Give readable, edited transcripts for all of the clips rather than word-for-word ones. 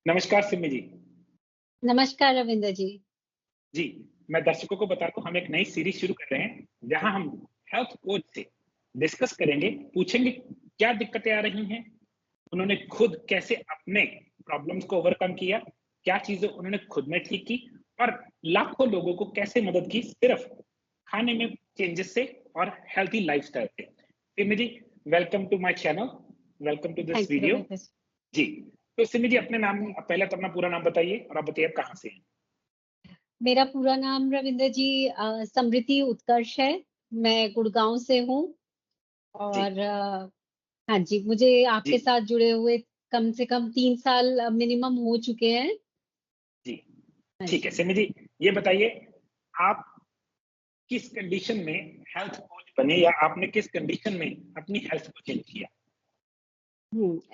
नमस्कार सिमी जी। नमस्कार रविंद्र जी। जी, मैं दर्शकों को बता दूं हम एक नई सीरीज शुरू कर रहे हैं जहां हम हेल्थ कोच से डिस्कस करेंगे, पूछेंगे क्या दिक्कतें आ रही हैं, उन्होंने खुद कैसे अपने प्रॉब्लम्स को ओवरकम किया, क्या चीजें उन्होंने खुद में ठीक की और लाखों लोगों को कैसे मदद की सिर्फ खाने में चेंजेस से और हेल्थी लाइफस्टाइल से। Simi ji, welcome to my channel, welcome to this thank you video. Ravindra ji. जी, तो सिमी जी अपने नाम पहले तो अपना पूरा नाम बताइए और आप बताइए आप कहाँ से हैं। मेरा पूरा नाम रविंद्र जी समृद्धि उत्कर्ष है। मैं गुड़गांव से हूँ जी और हाँ जी, मुझे जी आपके साथ जुड़े हुए कम से कम 3 साल मिनिमम हो चुके हैं। जी। हाँ ठीक है जी। सिमी जी, ये बताइए आप किस कंडीशन में हेल्थ कोच बने या आपने किस कंडीशन में अपनी हेल्थ को चेंज किया।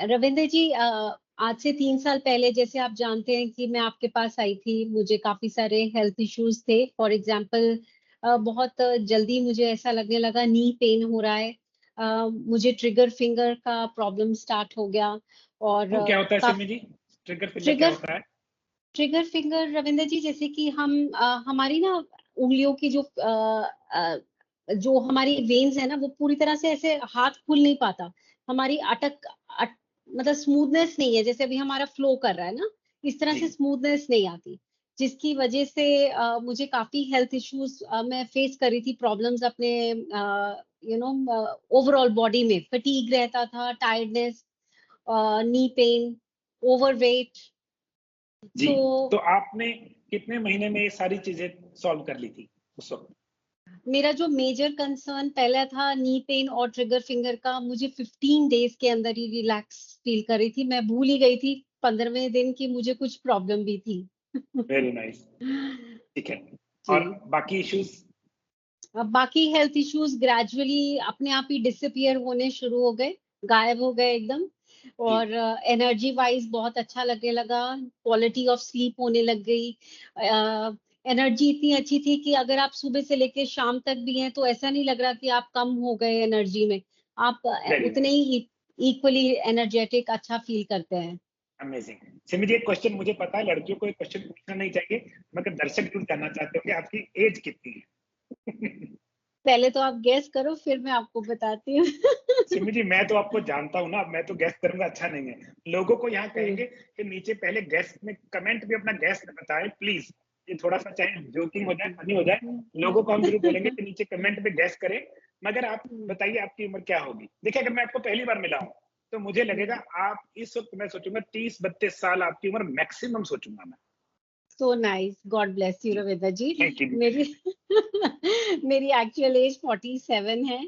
रविंद्र जी, आज से 3 साल पहले जैसे आप जानते हैं कि मैं आपके पास आई थी, मुझे काफी सारे हेल्थ इश्यूज थे। फॉर एग्जाम्पल बहुत जल्दी मुझे ऐसा लगने लगा नी पेन हो रहा है। मुझे ट्रिगर फिंगर का प्रॉब्लम स्टार्ट हो गया और वो क्या होता है सिमी काफी जी, ट्रिगर फिंगर क्या ट्रिगर होता है। ट्रिगर फिंगर रविंद्र जी, जैसे कि हम हमारी ना उंगलियों की जो हमारी वेन्स है ना, वो पूरी तरह से ऐसे हाथ खुल नहीं पाता। हमारी मतलब स्मूथनेस नहीं है, जैसे अभी हमारा फ्लो कर रहा है ना, इस तरह जी से स्मूथनेस नहीं आती, जिसकी वजह से मुझे काफी हेल्थ इश्यूज मैं फेस कर रही थी, प्रॉब्लम्स अपने ओवरऑल बॉडी में। फटीग रहता था, टायर्डनेस, नी पेन, ओवरवेट। जी। सो तो आपने कितने महीने में ये सारी चीजें सॉल्व कर ली थी उस वक्त। मेरा जो मेजर कंसर्न पहला था नी पेन और ट्रिगर फिंगर का, मुझे 15 डेज के अंदर ही रिलैक्स फील कर रही थी। मैं भूल ही गई थी 15वें दिन की मुझे कुछ प्रॉब्लम भी थी। Very nice. ठीक है, जी। और बाकी इश्यूज। अब बाकी हेल्थ इश्यूज ग्रेजुअली अपने आप ही डिसअपियर होने शुरू हो गए, गायब हो गए एकदम। जी और एनर्जी वाइज बहुत अच्छा लगने लगा, क्वालिटी ऑफ स्लीप होने लग गई। एनर्जी इतनी अच्छी थी कि अगर आप सुबह से लेके शाम तक भी हैं तो ऐसा नहीं लग रहा कि आप कम हो गए एनर्जी में। आप वेरी उतने नाइस, ही इक्वली एनर्जेटिक अच्छा फील करते हैं। अमेजिंग। सिमी जी एक क्वेश्चन मुझे पता है लड़कियों को एक क्वेश्चन पूछना नहीं चाहिए, मगर दर्शक जरूर जानना चाहते हो कि आपकी एज कितनी है। पहले तो आप गेस करो, फिर मैं आपको बताती हूँ। सिमी जी मैं तो आपको जानता हूँ ना, मैं तो गैस करूंगा अच्छा नहीं है। लोगों को यहाँ कहेंगे कि नीचे पहले गैस में कमेंट में अपना गैस बताएं प्लीज। ये थोड़ा सा चाहे जोकिंग हो जाए, फनी हो जाए, लोगों को हम जरूर बोलेंगे कि नीचे कमेंट में गैस करें। मगर आप बताइए आपकी उम्र क्या होगी। देखिए अगर मैं आपको पहली बार मिला हूँ तो मुझे लगेगा आप इस वक्त, मैं सोचूंगा 30-32 साल आपकी उम्र मैक्सिमम सोचूंगा मैं। So nice, god bless you जी, रविंद्र जी। थैंक यू जी। मेरी मेरी एक्चुअल एज 47 है।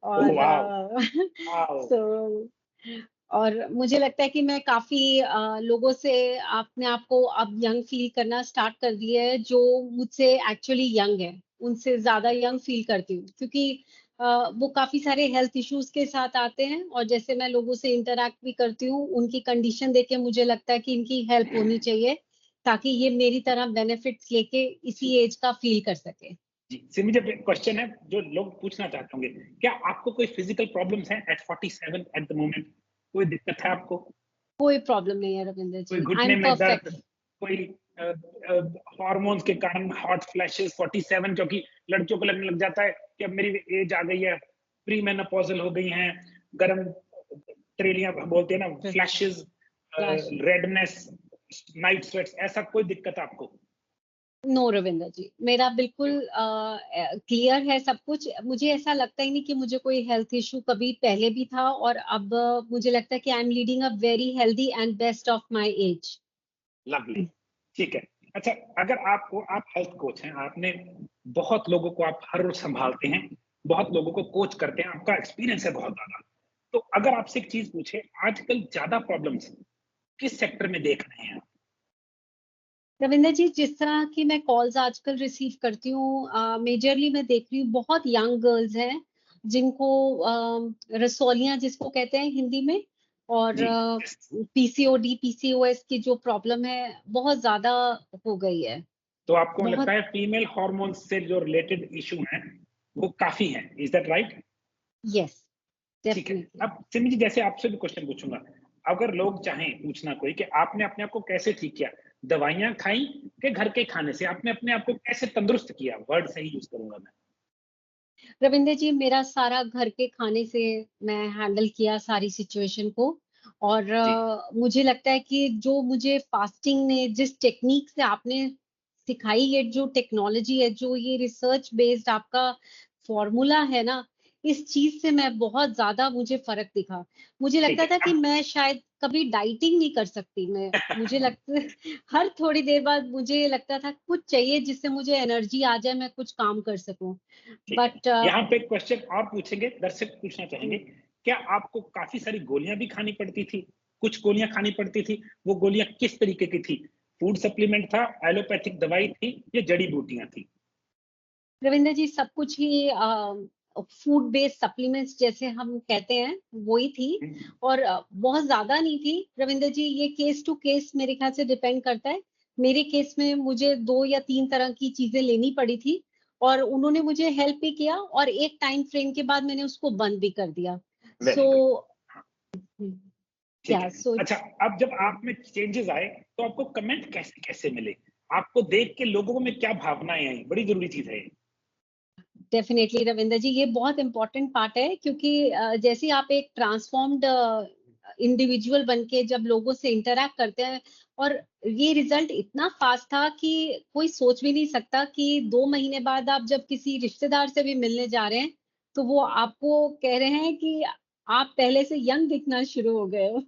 ओह और वाओ, वाओ। सो और मुझे लगता है कि मैं काफी लोगों से अपने आप को अब यंग फील करना स्टार्ट कर दिया है, जो मुझसे एक्चुअली यंग है उनसे ज्यादा यंग फील करती हूँ, क्योंकि वो काफी सारे हेल्थ इश्यूज के साथ आते हैं और जैसे मैं लोगों से इंटरेक्ट भी करती हूँ, उनकी कंडीशन देख के मुझे लगता है कि इनकी हेल्प होनी चाहिए, ताकि ये मेरी तरह बेनिफिट्स लेके इसी एज का फील कर सके। जी सिमी जी क्वेश्चन है जो लोग पूछना चाहते होंगे, क्या आपको कोई फिजिकल प्रॉब्लम्स हैं एट 47 एट द मोमेंट। कोई दिक्कत है आपको, कोई प्रॉब्लब नहीं है रविंद्र कोई जी, आई घुटने एम में दर्द, परफेक्ट। कोई हार्मोन्स के कारण हॉट फ्लैशेस 47, क्योंकि लड़कियों को लगने लग जाता है कि अब मेरी एज आ गई है, प्री मेनोपॉजल हो गई हैं, गर्म ट्रेलियां बोलते हैं ना, फ्लैशेस, रेडनेस, नाइट स्वेट्स, ऐसा कोई दिक्कत आपको। नो रविंद्र जी, मेरा बिल्कुल क्लियर है सब कुछ। मुझे ऐसा लगता ही नहीं कि मुझे कोई हेल्थ इशू कभी पहले भी था, और अब मुझे लगता है कि I am leading a very healthy and best of my age. Lovely, ठीक है। अच्छा, अगर आपको, आप हेल्थ कोच हैं, आपने बहुत लोगों को आप हर रोज संभालते हैं, बहुत लोगों को कोच करते हैं, आपका एक्सपीरियंस है बहुत ज्यादा। तो अगर आपसे एक चीज पूछे, आजकल ज्यादा प्रॉब्लम्स किस सेक्टर में देख रहे हैं। रविंद्र जी, जिस तरह की मैं कॉल्स आजकल रिसीव करती हूँ, मेजरली मैं देख रही हूँ बहुत यंग गर्ल्स हैं, जिनको रसौलियां जिसको कहते हैं हिंदी में, और जी, पीसीओडी पीसीओएस की जो प्रॉब्लम है बहुत ज्यादा हो गई है। तो आपको लगता बहुत। है फीमेल हार्मोन्स से जो रिलेटेड इशू हैं वो काफी हैं, इज दैट राइट। यस, ठीक है, डेफिनेटली। अब सिमी जी जैसे आपसे भी क्वेश्चन पूछूंगा, अगर लोग चाहें पूछना कोई कि आपने अपने आप को कैसे ठीक किया? दवाइयाँ खाई कि घर के खाने से? आपने अपने आप को कैसे तंदुरुस्त किया? वर्ड सही यूज़ करूँगा मैं। रविंद्र जी, मेरा सारा घर के खाने से मैं हैंडल किया सारी सिचुएशन को। और जी, मुझे लगता है कि जो मुझे फास्टिंग ने जिस टेक्निक से आपने सिखाई, ये जो टेक्नोलॉजी है, जो ये रिसर्च बेस्ड आपका फॉर्मूला है ना, इस चीज से मैं बहुत ज्यादा मुझे फर्क दिखा। मुझे ठीक लगता है। था कि मैं शायद कभी डाइटिंग नहीं कर सकती। मैं मुझे लगता हर थोड़ी देर बाद मुझे लगता था कुछ चाहिए जिससे मुझे एनर्जी आ जाए, मैं कुछ काम कर सकूं। ठीक है। बट यहाँ पे एक क्वेश्चन और पूछेंगे, दर्शक पूछना चाहेंगे, क्या आपको काफ़ी सारी गोलियाँ भी खानी पड़ती थी? कुछ गोलियाँ खानी पड़ती थी, वो गोलियाँ किस तरीके की थी? फूड सप्लीमेंट था, एलोपैथिक दवाई थी या जड़ी-बूटियाँ थी? रविंद्र जी, सब कुछ ही फूड बेस्ड सप्लीमेंट्स जैसे हम कहते हैं, वो ही थी। हुँ, और बहुत ज़्यादा नहीं थी। रविंद्र जी, ये केस टू केस मेरे ख़्याल से डिपेंड करता है। मेरे केस में मुझे 2 या 3 तरह की चीज़ें लेनी पड़ी थी और उन्होंने मुझे हेल्प भी किया और एक टाइम फ्रेम के बाद मैंने उसको बंद भी कर दिया। So very good. हाँ, हुँ, ठीक या है। सो अच्छा, अब जब आप में चेंजेज़ आए, तो आपको कमेंट कैसे-कैसे मिले? आपको देख के लोगों में क्या भावनाएँ आई? बड़ी ज़रूरी चीज़ है ये। डेफिनेटली रविंद्र जी, ये बहुत इम्पोर्टेंट पार्ट है क्योंकि जैसे ही आप एक ट्रांसफॉर्म्ड इंडिविजुअल बन के जब लोगों से इंटरैक्ट करते हैं और ये रिजल्ट इतना फास्ट था कि कोई सोच भी नहीं सकता कि 2 महीने बाद आप जब किसी रिश्तेदार से भी मिलने जा रहे हैं तो वो आपको कह रहे हैं कि आप पहले से यंग दिखना शुरू हो गए हो।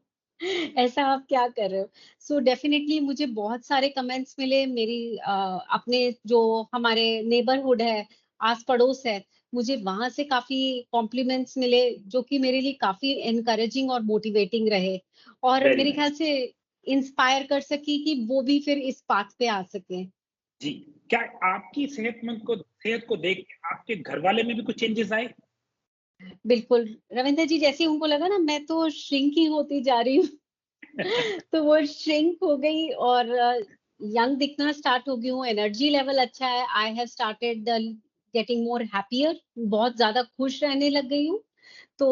ऐसा आप क्या कर रहे हो? सो डेफिनेटली मुझे बहुत सारे कमेंट्स मिले। मेरी अपने जो हमारे नेबरहुड है, आस पड़ोस है, मुझे वहां से काफी कॉम्प्लीमेंट्स मिले जो कि मेरे लिए काफी एनकरेजिंग और मोटिवेटिंग रहे और वेरी मेरे ख्याल नाइस। से इंस्पायर कर सकी कि वो भी फिर इस पाथ पे आ सके। जी, क्या आपकी सेहत को देख के आपके घरवाले में भी कुछ चेंजेज़ आए? बिल्कुल रविंद्र जी, जैसे ही उनको लगा ना मैं तो श्रिंक ही होती जा रही हूँ तो वो श्रिंक हो गई और यंग दिखना स्टार्ट हो गई हूँ। एनर्जी लेवल अच्छा है। I have started getting more happier, बहुत ज्यादा खुश रहने लग गई हूँ। तो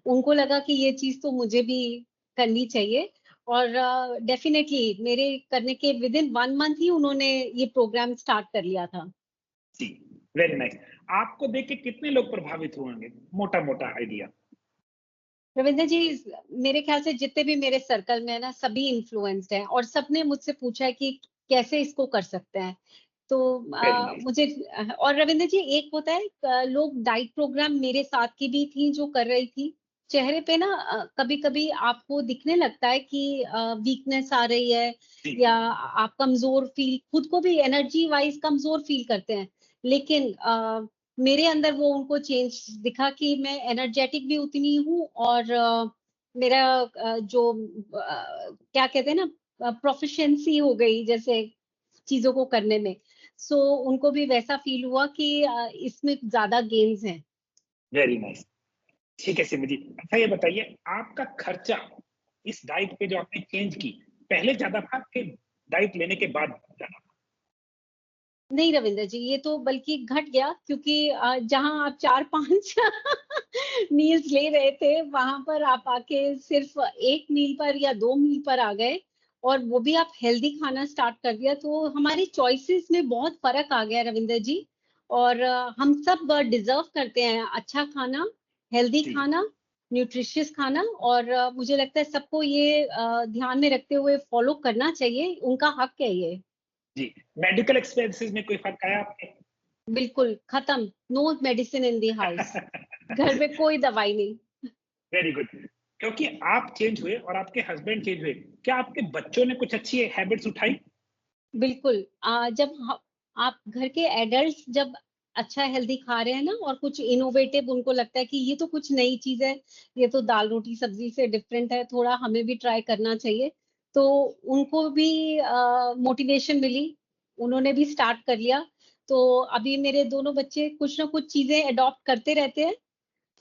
उनको लगा कि ये चीज तो मुझे भी करनी चाहिए और डेफिनेटली मेरे करने के विद इन 1 मंथ ही उन्होंने ये प्रोग्राम स्टार्ट कर लिया था। जी, वेरी नाइस। आपको देख के कितने लोग प्रभावित हुए होंगे? मोटा-मोटा आइडिया। रविंद्र जी, मेरे ख्याल से जितने भी मेरे सर्कल में है ना, सभी इन्फ्लुएंस्ड हैं और सबने मुझसे पूछा है कि कैसे इसको कर सकते हैं। तो वेरी नाइस। मुझे और रविंद्र जी, एक होता है लोग डाइट प्रोग्राम मेरे साथ की भी थी जो कर रही थी। चेहरे पे ना कभी-कभी आपको दिखने लगता है कि वीकनेस आ रही है जी, या आप कमजोर फील, खुद को भी एनर्जी वाइज कमजोर फील करते हैं। लेकिन मेरे अंदर वो उनको चेंज दिखा कि मैं एनर्जेटिक भी उतनी हूँ और मेरा जो क्या कहते हैं ना, प्रोफिशिएंसी हो गई जैसे चीजों को करने में। सो उनको भी वैसा फील हुआ कि इसमें ज़्यादा गेन्स हैं। Very nice. ठीक है सिमी जी। अच्छा ये बताइए आपका खर्चा इस डाइट पे जो आपने चेंज की, पहले ज़्यादा था कि डाइट लेने के बाद ज़्यादा था? नहीं रविंद्र जी, ये तो बल्कि घट गया क्योंकि जहाँ आप 4-5 मील्स ले रहे थे, वहाँ पर आप आके सिर्फ 1 मील पर या 2 मील पर आ गए और वो भी आप हेल्दी खाना स्टार्ट कर दिया, तो हमारी चॉइसेस में बहुत फ़र्क आ गया रविंद्र जी। और हम सब डिज़र्व करते हैं अच्छा खाना, हेल्दी जी, खाना, न्यूट्रिशियस खाना और मुझे लगता है सबको ये ध्यान में रखते हुए फ़ॉलो करना चाहिए, उनका हक है ये। जी। मेडिकल एक्सपेंसेस में कोई फ़र्क आया आपके? बिल्कुल, खत्म, no medicine in the house. घर में कोई दवाई नहीं। Very good. क्योंकि आप चेंज हुए और आपके हस्बैंड चेंज हुए, क्या आपके बच्चों ने कुछ अच्छी हैबिट्स उठाई? बिल्कुल, जब ह आप घर के एडल्ट्स जब अच्छा हेल्दी खा रहे हैं ना और कुछ इनोवेटिव उनको लगता है कि ये तो कुछ नई चीज़ है, ये तो दाल-रोटी-सब्ज़ी से डिफरेंट है, थोड़ा हमें भी ट्राई करना चाहिए। तो उनको भी मोटिवेशन मिली, उन्होंने भी स्टार्ट कर लिया। तो अभी मेरे दोनों बच्चे कुछ ना कुछ चीज़ें अडॉप्ट करते रहते हैं।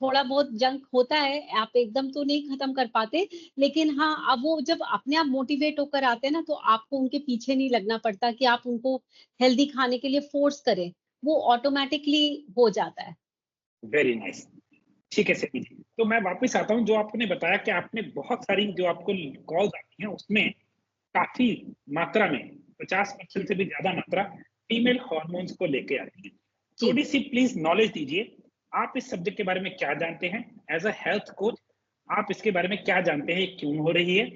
थोड़ा बहुत जंक होता है, आप एकदम तो नहीं खत्म कर पाते, लेकिन हाँ, अब वो जब अपने आप मोटिवेट होकर आते हैं ना, तो आपको उनके पीछे नहीं लगना पड़ता कि आप उनको हेल्दी खाने के लिए फोर्स करें, वो ऑटोमैटिकली हो जाता है। Very nice. ठीक है सेमी जी। तो मैं वापस आता हूँ, जो आपने बताया कि आपने बहुत सारी जो आपको कॉल्स आती हैं उसमें काफ़ी मात्रा में 50% जी, से भी ज़्यादा मात्रा फीमेल हार्मोन्स को लेके आती है। जी, थोड़ी-सी प्लीज़ नॉलेज दीजिए, आप इस सब्जेक्ट के बारे में क्या जानते हैं? एज़ अ हेल्थ कोच आप इसके बारे में क्या जानते हैं? ये क्यों हो रही है?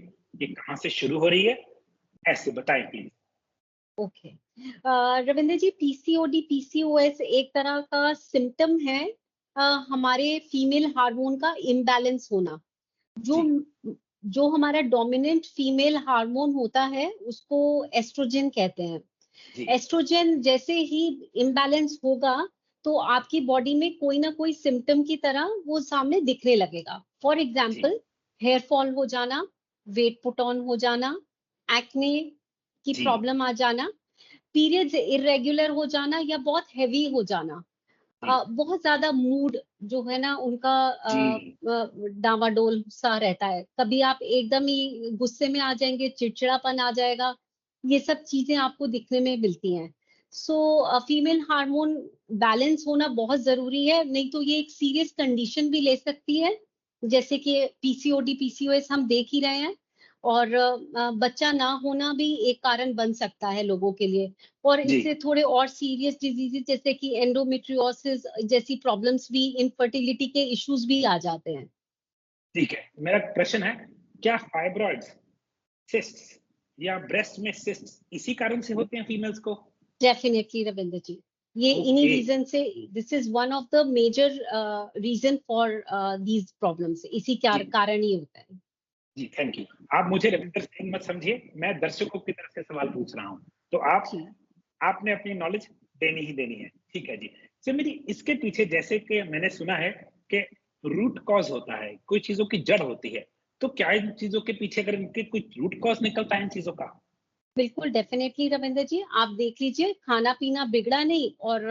ये कहाँ से शुरू हो रही है? ऐसे बताएँ please. Okay. Ravindra ji, PCOD, PCOS एक तरह का सिम्पटम है हमारे फीमेल हार्मोन का इम्बैलेंस होना। जो जी, जो हमारा डोमिनेंट फीमेल हार्मोन होता है, उसको एस्ट्रोजन कहते हैं। जी, एस्ट्रोजन जैसे ही इम्बैलेंस होगा, तो आपकी बॉडी में कोई ना कोई सिम्पटम की तरह वो सामने दिखने लगेगा। फॉर जी, एग्जाम्पल, हेयर फॉल हो जाना, वेट पुट ऑन हो जाना, एक्ने की जी, प्रॉब्लम आ जाना, पीरियड्स इर्रेगुलर हो जाना या बहुत हेवी हो जाना, जी, बहुत ज़्यादा मूड जो है ना उनका जी, डामाडोल सा रहता है। कभी आप एकदम ही गुस्से में आ जाएँगे, चिड़चिड़ापन आ जाएगा, ये सब चीज़ें आपको दिखने में मिलती हैं। सो फीमेल हार्मोन बैलेंस होना बहुत ज़रूरी है, नहीं तो ये एक सीरियस कंडीशन भी ले सकती है, जैसे कि पीसीओडी, पीसीओएस हम देख ही रहे हैं और बच्चा ना होना भी एक कारण बन सकता है लोगों के लिए। और जी। इससे थोड़े और सीरियस डिजीजेस जैसे कि एंडोमेट्रियोसिस जैसी प्रॉब्लम्स भी, इनफर्टिलिटी के इश्यूज भी आ जाते हैं। ठीक है, मेरा प्रश्न है, क्या फाइब्रॉइड्स, सिस्ट्स या ब्रेस्ट में सिस्ट्स इसी कारण से होते हैं फीमेल्स को? डेफिनेटली रविंद्र जी, ये इन्हीं ओके, रीजन से, this is one of the major reason for these problems, इसी जी, कारण ही होता है। जी, थैंक यू। आप मुझे रविंदर सिंह मत समझिए, मैं दर्शकों की तरफ से सवाल पूछ रहा हूँ। तो जी, आपने अपनी नॉलेज देनी ही देनी है। ठीक है जी। सिमि जी, इसके पीछे जैसे कि मैंने सुना है कि रूट कॉज़ होता है, कोई चीज़ों की जड़ होती है। तो क्या इन चीज़ों के पीछे अगर इनके कोई रूट कॉज़ निकलता है इन चीज़ों का? बिल्कुल, डेफ़िनेटली रविंद्र जी, आप देख लीजिए, खाना-पीना बिगड़ा नहीं और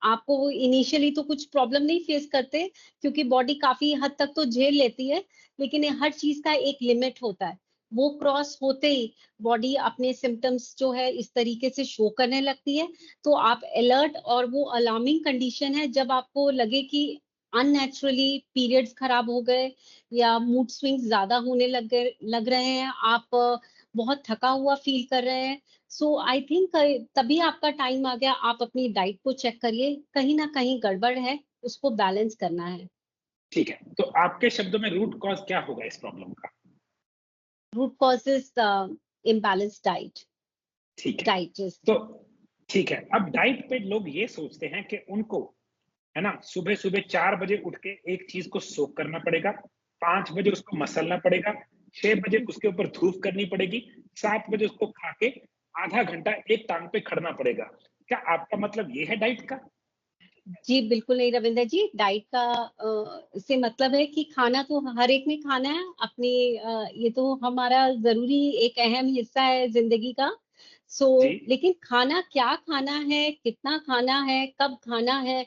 आपको इनिशियली तो कुछ प्रॉब्लम नहीं फ़ेस करते क्योंकि बॉडी काफ़ी हद तक तो झेल लेती है, लेकिन ये हर चीज़ का एक लिमिट होता है। वो क्रॉस होते ही बॉडी अपने सिम्पटम्स जो है इस तरीके से शो करने लगती है, तो आप अलर्ट, और वो अलार्मिंग कंडीशन है जब आपको लगे कि अननेचुरली पीरियड्स खराब हो गए या मूड स्विंग्स ज़्यादा होने लग रहे हैं, आप बहुत थका हुआ फ़ील कर रहे हैं। सो आई थिंक तभी आपका टाइम आ गया, आप अपनी डाइट को चेक करिए, कहीं न कहीं गड़बड़ है, उसको बैलेंस करना है। ठीक है, तो आपके शब्दों में रूट कॉज़ क्या होगा इस प्रॉब्लम का? रूट कॉज़ेज़ इम्बैलेंस्ड डाइट, ठीक है। Diet just. तो ठीक है, अब डाइट पे लोग ये सोचते हैं कि उनको, है ना, सुबह-सुबह 4 बजे उठ के एक चीज़ को सोक करना पड़ेगा, 5 बजे उसको मसलना पड़ेगा, 6 बजे उसके ऊपर धूप करनी पड़ेगी, 7 बजे उसको खा के आधा घंटा एक टाँग पे खड़ना पड़ेगा। क्या आपका मतलब ये है डाइट का? जी, बिल्कुल नहीं रविंदर जी, डाइट का से मतलब है कि खाना तो हर एक ने खाना है, अपनी ये तो हमारा ज़रूरी एक अहम हिस्सा है ज़िंदगी का। सो जी, लेकिन खाना क्या खाना है, कितना खाना है, कब खाना है,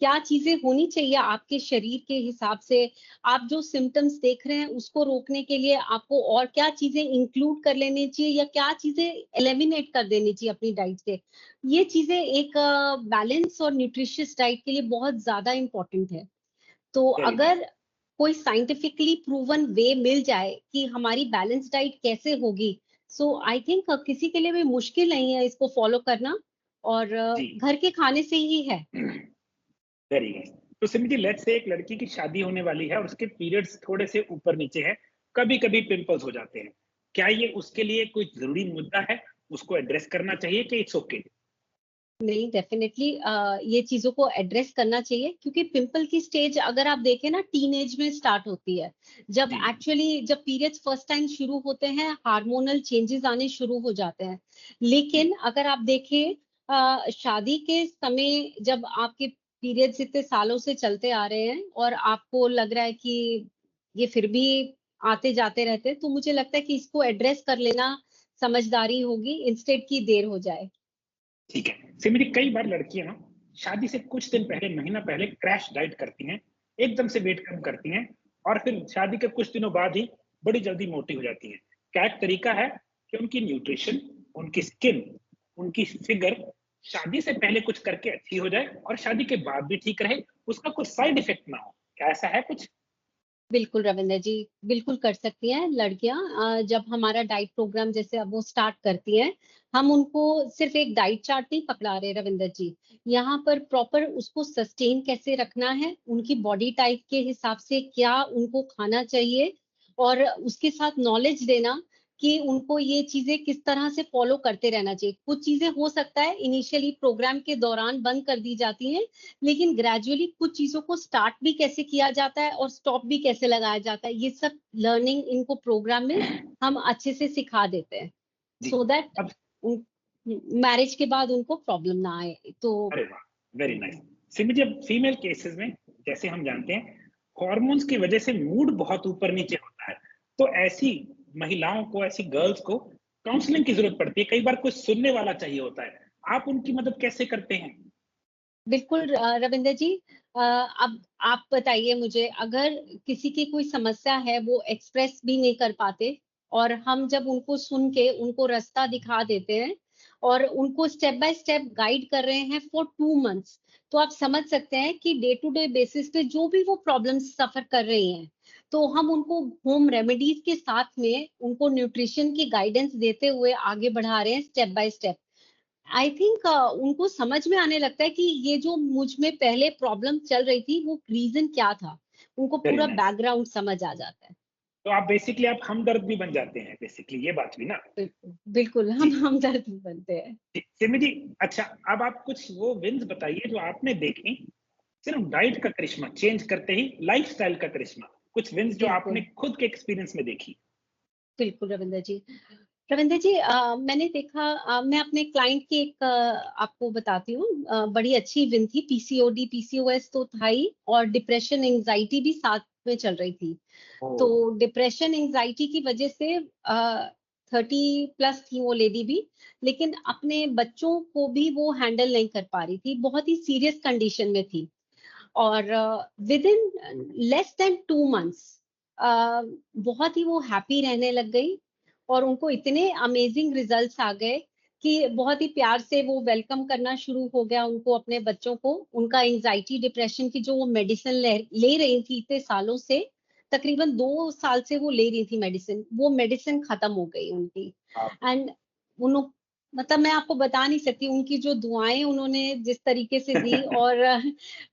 क्या चीज़ें होनी चाहिए आपके शरीर के हिसाब से, आप जो सिम्पटम्स देख रहे हैं उसको रोकने के लिए आपको और क्या चीज़ें इंक्लूड कर लेनी चाहिए या क्या चीज़ें एलिमिनेट कर देनी चाहिए अपनी डाइट से। ये चीज़ें एक बैलेंस और न्यूट्रिशियस डाइट के लिए बहुत ज़्यादा इम्पोर्टेंट है। तो वेरी नाइस। अगर कोई साइंटिफिकली प्रूवन वे मिल जाए कि हमारी बैलेंस डाइट कैसे होगी, सो आई थिंक किसी के लिए भी मुश्किल नहीं है इसको फॉलो करना, और जी, घर के खाने से ही है। Very nice. तो सिमी जी, लेट्स से एक लड़की की शादी होने वाली है और उसके पीरियड्स थोड़े से ऊपर-नीचे हैं, कभी-कभी पिंपल्स हो जाते हैं। क्या ये उसके लिए कोई ज़रूरी मुद्दा है? उसको एड्रेस करना चाहिए कि इट्स ओके? नहीं, डेफिनेटली ये चीज़ों को एड्रेस करना चाहिए क्योंकि पिंपल की स्टेज अगर आप देखें ना टीनेज में स्टार्ट होती है। जी, जब पीरियड्स फर्स्ट टाइम शुरू होते हैं, हार्मोनल चेंजेस आने शुरू हो जाते हैं। जी, लेकिन अगर आप देखें शादी के समय जब आपके पीरियड्स इतने सालों से चलते आ रहे हैं और आपको लग रहा है कि ये फिर भी आते-जाते रहते हैं, तो मुझे लगता है कि इसको एड्रेस कर लेना समझदारी होगी इंस्टेड कि देर हो जाए। ठीक है। सिमी जी, कई बार लड़कियाँ ना शादी से कुछ दिन पहले, महीना पहले क्रैश डाइट करती हैं, एकदम से वेट कम करती हैं और फिर शादी के कुछ दिनों बाद ही बड़ी जल्दी मोटी हो जाती हैं। क्या एक तरीका है कि उनकी न्यूट्रिशन, उनकी स्किन, उनकी फिगर शादी से पहले कुछ करके अच्छी हो जाए और शादी के बाद भी ठीक रहे, उसका कोई साइड इफेक्ट ना हो? क्या ऐसा है कुछ? बिल्कुल रविंद्र जी, बिल्कुल कर सकती हैं लड़कियां। जब हमारा डाइट प्रोग्राम जैसे अब वो स्टार्ट करती हैं, हम उनको सिर्फ एक डाइट चार्ट नहीं पकड़ा रहे रविंद्र जी, यहाँ पर प्रॉपर उसको सस्टेन कैसे रखना है, उनकी बॉडी टाइप के हिसाब से क्या उनको खाना चाहिए, और उसके साथ नॉलेज देना कि उनको ये चीजें किस तरह से फॉलो करते रहना चाहिए। कुछ चीजें हो सकता है इनिशियली प्रोग्राम के दौरान बंद कर दी जाती हैं, लेकिन ग्रेजुअली कुछ चीजों को स्टार्ट भी कैसे किया जाता है और स्टॉप भी कैसे लगाया जाता है, ये सब लर्निंग इनको प्रोग्राम में हम अच्छे से सिखा देते हैं, जी। सो दैट अब मैरिज के बाद उनको प्रॉब्लम ना आए। तो अरे वाह, वेरी नाइस। सिमी जी, अब फीमेल केसेस में जैसे हम जानते हैं हॉर्मोन्स की वजह से मूड बहुत ऊपर नीचे होता है, तो ऐसी महिलाओं को, ऐसी गर्ल्स को काउंसलिंग की जरूरत पड़ती है, कई बार कुछ सुनने वाला चाहिए होता है, आप उनकी मदद कैसे करते हैं? बिल्कुल रविंद्र जी, अब आप बताइए मुझे, अगर किसी की कोई समस्या है वो एक्सप्रेस भी नहीं कर पाते, और हम जब उनको सुन के उनको रास्ता दिखा देते हैं और उनको स्टेप बाय स्टेप गाइड कर रहे हैं फॉर 2 मंथ्स, तो आप समझ सकते हैं कि डे टू डे बेसिस पे जो भी वो प्रॉब्लम सफर कर रही हैं, तो हम उनको होम रेमेडीज के साथ में उनको न्यूट्रिशन की गाइडेंस देते हुए आगे बढ़ा रहे हैं step by step. I think उनको समझ में आने लगता है कि ये जो मुझ में पहले प्रॉब्लम चल रही थी वो रीजन क्या था, उनको वेरी पूरा नाइस। बैकग्राउंड समझ आ जाता है। तो आप बेसिकली आप हमदर्द भी बन जाते हैं, बेसिकली ये बात हुई ना? बिल्कुल बिल्कुल, जी। हम हमदर्द बनते हैं। जी, सिमी जी, अच्छा, अब आप कुछ वो विन्स बताइए जो आपने देखी सिर्फ डाइट का करिश्मा चेंज करते ही, लाइफस्टाइल का करिश्मा, कुछ विन्स जो आपने बिल्कुल खुद के एक्सपीरियंस में देखी। बिल्कुल रविंद्र जी, रविंद्र जी, मैंने देखा, मैं अपने क्लाइंट की एक आपको बताती हूँ, बड़ी अच्छी विन थी। पीसीओडी पीसीओएस तो था ही, और डिप्रेशन एंजाइटी भी साथ में चल रही थी। ओ। तो डिप्रेशन एंजाइटी की वजह से 30+ थी वो लेडी भी, लेकिन अपने बच्चों को भी वो हैंडल नहीं कर पा रही थी, बहुत ही सीरियस कंडीशन में थी। और with in less than 2 months बहुत ही वो हैप्पी रहने लग गई, और उनको इतने अमेजिंग रिजल्ट्स आ गए कि बहुत ही प्यार से वो वेलकम करना शुरू हो गया उनको, अपने बच्चों को। उनका एंजाइटी डिप्रेशन की जो वो मेडिसिन ले रही थी इतने सालों से, तकरीबन 2 साल से वो ले रही थी मेडिसिन, वो मेडिसिन खत्म हो गई उनकी। आप। एंड उन मतलब मैं आपको बता नहीं सकती उनकी जो दुआएं उन्होंने जिस तरीके से दी, और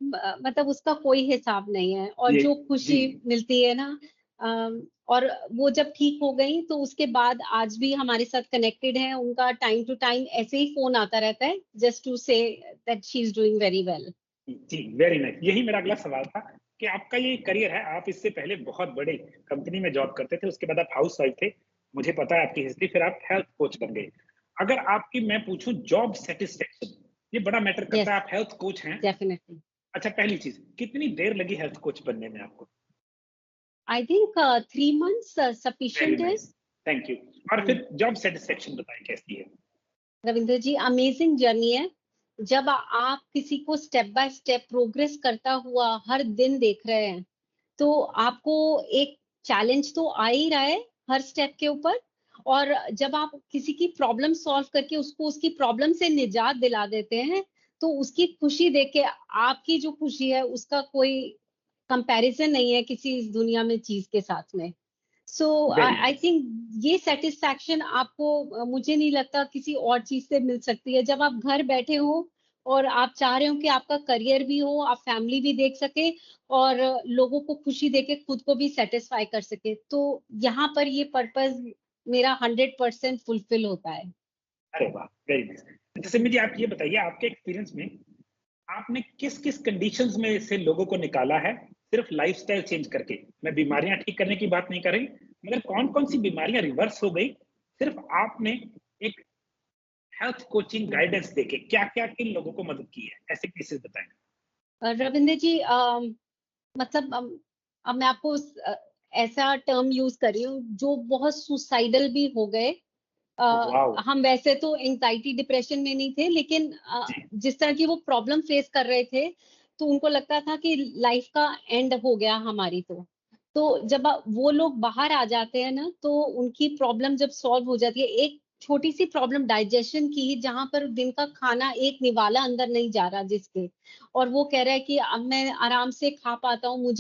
मतलब उसका कोई हिसाब नहीं है, और ये। जो जी। खुशी मिलती है ना, और वो जब ठीक हो गई तो उसके बाद आज भी हमारे साथ कनेक्टेड है। उनका टाइम टू टाइम ऐसे ही फोन आता रहता है, just to say that she is doing very well. जी, वेरी नाइस। यही मेरा अगला सवाल था कि आपका ये करियर है, आप इससे पहले बहुत बड़े कंपनी में जॉब करते थे, उसके बाद आप हाउसवाइफ थे, मुझे पता है आपकी हिस्ट्री, फिर आप हेल्थ कोच बन गए। अगर आपकी मैं पूछूं जॉब सेटिस्फेक्शन, ये बड़ा मैटर करता यस, है, आप हेल्थ कोच हैं। डेफिनेटली। अच्छा, पहली चीज, कितनी देर लगी हेल्थ कोच बनने में आपको? I think 3 months very sufficient है। Nice, thank you. और फिर जॉब सेटिस्फेक्शन बताएं कैसी है? रविंद्र जी, अमेजिंग जर्नी है। जब आप किसी को स्टेप बाय स्टेप प्रोग्रेस करता हुआ हर दिन देख रहे हैं, तो आपको एक चैलेंज तो आ ही रहा है हर स्टेप के ऊपर। और जब आप किसी की प्रॉब्लम सॉल्व करके उसको उसकी प्रॉब्लम से निजात दिला देते हैं, तो उसकी खुशी देख के आपकी जो खुशी है उसका कोई कंपैरिजन नहीं है किसी इस दुनिया में चीज के साथ में। So very I nice. Think ये सेटिस्फैक्शन आपको मुझे नहीं लगता किसी और चीज से मिल सकती है, जब आप घर बैठे हो और आप चाह रहे हो कि आपका करियर भी हो, आप फैमिली भी देख सके, और लोगों को खुशी देके खुद को भी सेटिस्फाई कर सके, तो यहाँ पर ये पर्पस मेरा 100% फुलफिल होता है। अरे वाह, वेरी नाइस। अच्छा सिमी जी, आप ये बताइए आपके एक्सपीरियंस में आपने किस किस कंडीशंस में से लोगों को निकाला है सिर्फ लाइफस्टाइल चेंज करके? मैं बीमारियां ठीक करने की बात नहीं कर रही, मगर कौन कौन सी बीमारियां रिवर्स हो गई सिर्फ आपने एक हेल्थ कोचिंग गाइडेंस देके? क्या क्या किन लोगों को मदद की है, ऐसे केसेस बताएं। रविंद्र जी, मतलब अब मैं आपको ऐसा टर्म यूज कर रही हूँ, जो बहुत सुसाइडल भी हो गए। वाओ। हम वैसे तो एंजाइटी डिप्रेशन में नहीं थे, लेकिन जी। जिस तरह की वो प्रॉब्लम फेस कर रहे थे, तो उनको लगता था कि लाइफ का एंड हो गया हमारी। तो जब वो लोग बाहर आ जाते हैं ना, तो उनकी प्रॉब्लम जब सॉल्व हो जाती है, एक छोटी सी प्रॉब्लम डाइजेशन की, जहां पर दिन का खाना एक निवाला अंदर नहीं जा रहा जिसके, और वो कह रहा है कि अब मैं आराम से खा पाता हूँ,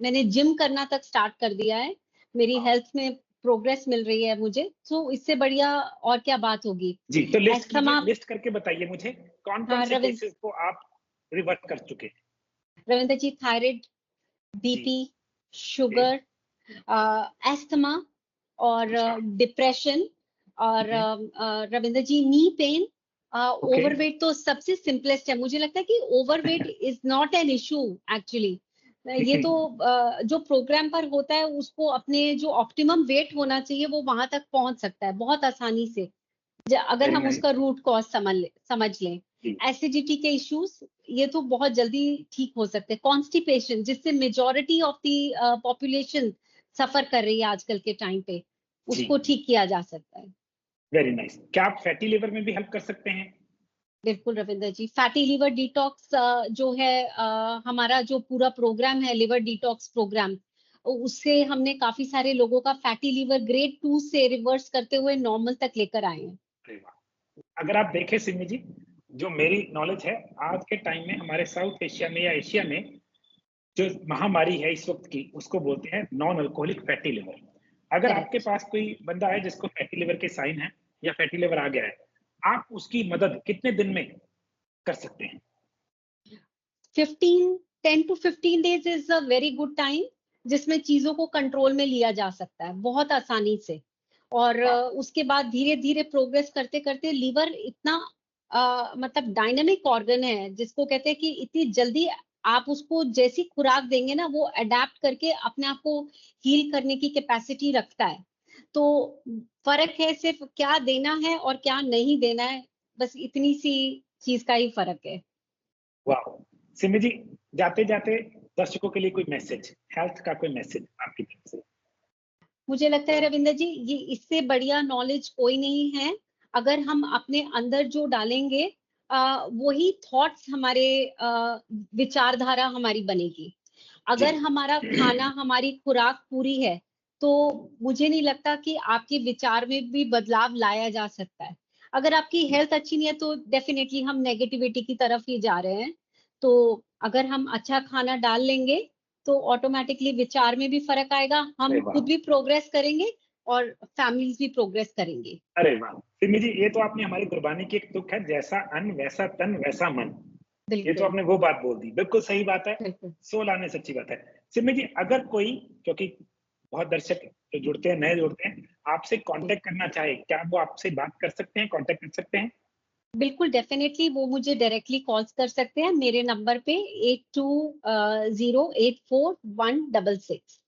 मैंने जिम करना तक स्टार्ट कर दिया है, मेरी हेल्थ में प्रोग्रेस मिल रही है मुझे, तो इससे बढ़िया और क्या बात होगी। जी, तो लिस्ट कीजिए, अस्थमा। लिस्ट करके बताइए मुझे कौन-कौन हाँ से रविंद्र, केसेस को आप रिवर्ट कर चुके हैं? रविंद्र जी, थायराइड, जी, बीपी, ओके, शुगर, अस्थमा और अच्छा, डिप्रेशन, और हुँ, रविंद्र जी, नी पेन, ओके, ओवरवेट तो सबसे सिंपलेस्ट है। मुझे लगता है कि overweight is not an issue actually. ये तो जो प्रोग्राम पर होता है उसको अपने जो ऑप्टिमम वेट होना चाहिए वो वहां तक पहुंच सकता है बहुत आसानी से, अगर वेरी हम नाइस, उसका रूट कॉज समझ लें। जी, एसिडिटी के इश्यूज, ये तो बहुत जल्दी ठीक हो सकते हैं। कॉन्स्टिपेशन, जिससे मेजोरिटी ऑफ द पॉपुलेशन सफर कर रही है आजकल के टाइम पे, जी, उसको ठीक किया जा सकता है। Very nice. क्या आप फैटी लिवर में भी हेल्प कर सकते हैं? बिल्कुल रविंद्र जी, फैटी लिवर डिटॉक्स जो है, हमारा जो पूरा प्रोग्राम है लिवर डिटॉक्स प्रोग्राम, उससे हमने काफी सारे लोगों का फैटी लिवर ग्रेड 2 से रिवर्स करते हुए नॉर्मल तक लेकर आए हैं। अरे वाह! अगर आप देखें सिमी जी, जो मेरी नॉलेज है, आज के टाइम में हमारे साउथ एशिया में या एशिया में जो महामारी है इस वक़्त की, उसको बोलते हैं नॉन अल्कोहलिक फैटी लिवर। अगर आपके करेक्ट। पास कोई बंदा है जिसको फैटी लिवर के साइन है या फैटी लिवर आ गया है, आप उसकी मदद कितने दिन में कर सकते हैं? 15 10 to 15 days is a very good time, जिसमें चीजों को कंट्रोल में लिया जा सकता है बहुत आसानी से। और वाह! उसके बाद धीरे धीरे प्रोग्रेस करते करते लिवर इतना मतलब डायनामिक ऑर्गन है, जिसको कहते हैं कि इतनी जल्दी आप उसको जैसी खुराक देंगे ना, वो अडेप्ट करके अपने आप को हील करने की कैपेसिटी रखता है। तो फर्क है सिर्फ क्या देना है और क्या नहीं देना है, बस इतनी सी चीज का ही फर्क है। वाह! सिमी जी, जाते-जाते दर्शकों के लिए कोई मैसेज, हेल्थ का कोई मैसेज आपकी तरफ से? मुझे लगता है रविंद्र जी, ये इससे बढ़िया नॉलेज कोई नहीं है। अगर हम अपने अंदर जो डालेंगे, वही थॉट्स हमारे विचारधारा हमारी बनेगी। जी, अगर हमारा खाना, हमारी खुराक पूरी है, तो मुझे नहीं लगता कि आपके विचार में भी बदलाव लाया जा सकता है। अगर आपकी हेल्थ अच्छी नहीं है तो डेफिनेटली हम नेगेटिविटी की तरफ ही जा रहे हैं। तो अगर हम अच्छा खाना डाल लेंगे तो ऑटोमेटिकली विचार में भी फर्क आएगा, अरे हम वाह! खुद भी प्रोग्रेस करेंगे और फैमिलीज भी प्रोग्रेस करेंगे। अरे वाह! सिमी जी, ये तो आपने हमारी गुरबानी की एक तुक है, जैसा अन्न वैसा तन वैसा मन। ये तो बिल्कुल। आपने वो बात बोल दी। बिल्कुल सही बात है, बिल्कुल। सोल आने सच्ची बात है। सिमी जी, अगर कोई, क्योंकि बहुत दर्शक जो जुड़ते हैं, नए जुड़ते हैं, आपसे कॉन्टैक्ट करना चाहे, क्या वो आपसे बात कर सकते हैं, कॉन्टैक्ट कर सकते हैं? बिल्कुल डेफिनेटली वो मुझे डायरेक्टली कॉल्स कर सकते हैं मेरे नंबर पे 82084166।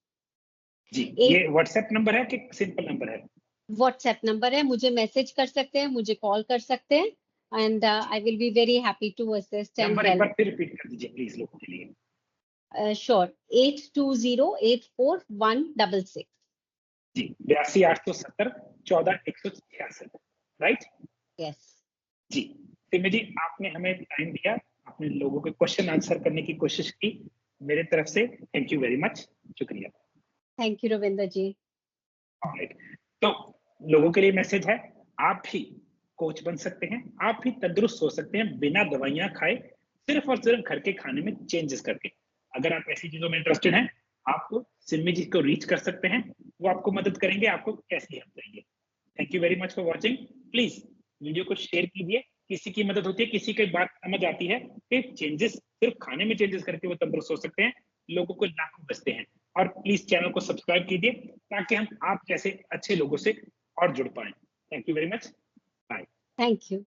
जी, एट ये व्हाट्सएप नंबर है कि सिंपल नंबर है? व्हाट्सएप नंबर है, मुझे मैसेज कर सकते हैं, मुझे कॉल कर सकते हैं, एंड जी, I will be very happy to assist and number एक हेल्प। बार फिर रिपीट कर दीजिए प्लीज़ लोगों के लिए। श्योर, 82084166। जी, 82 870 14 166, राइट? यस। जी, सिमी जी, आपने हमें टाइम दिया, आपने लोगों के क्वेश्चन आंसर करने की कोशिश की। मेरे तरफ से थैंक यू वेरी मच, शुक्रिया। Thank you Ravinder ji. Alright, तो लोगों के लिए मैसेज है, आप भी कोच बन सकते हैं, आप भी तंदुरुस्त हो सकते हैं बिना दवाइयाँ खाए, सिर्फ और सिर्फ घर के खाने में चेंजेस करके। अगर आप ऐसी चीज़ों में इंटरेस्टेड हैं, आप सिमी जी को रीच कर सकते हैं, वो आपको मदद करेंगे, आपको कैसे हेल्प करेंगे। Thank you very much for watching. Please video को शेयर कीजिए, किसी की मदद होती है, किसी की बात समझ आती है कि चेंजेस सिर्फ खाने में चेंजेस करके वो तंदुरुस्त हो सकते हैं, लोगों को लाखों बचते हैं। और प्लीज़ चैनल को सब्सक्राइब कीजिए ताकि हम आप जैसे अच्छे लोगों से और जुड़ पाएँ। Thank you very much. Bye. Thank you.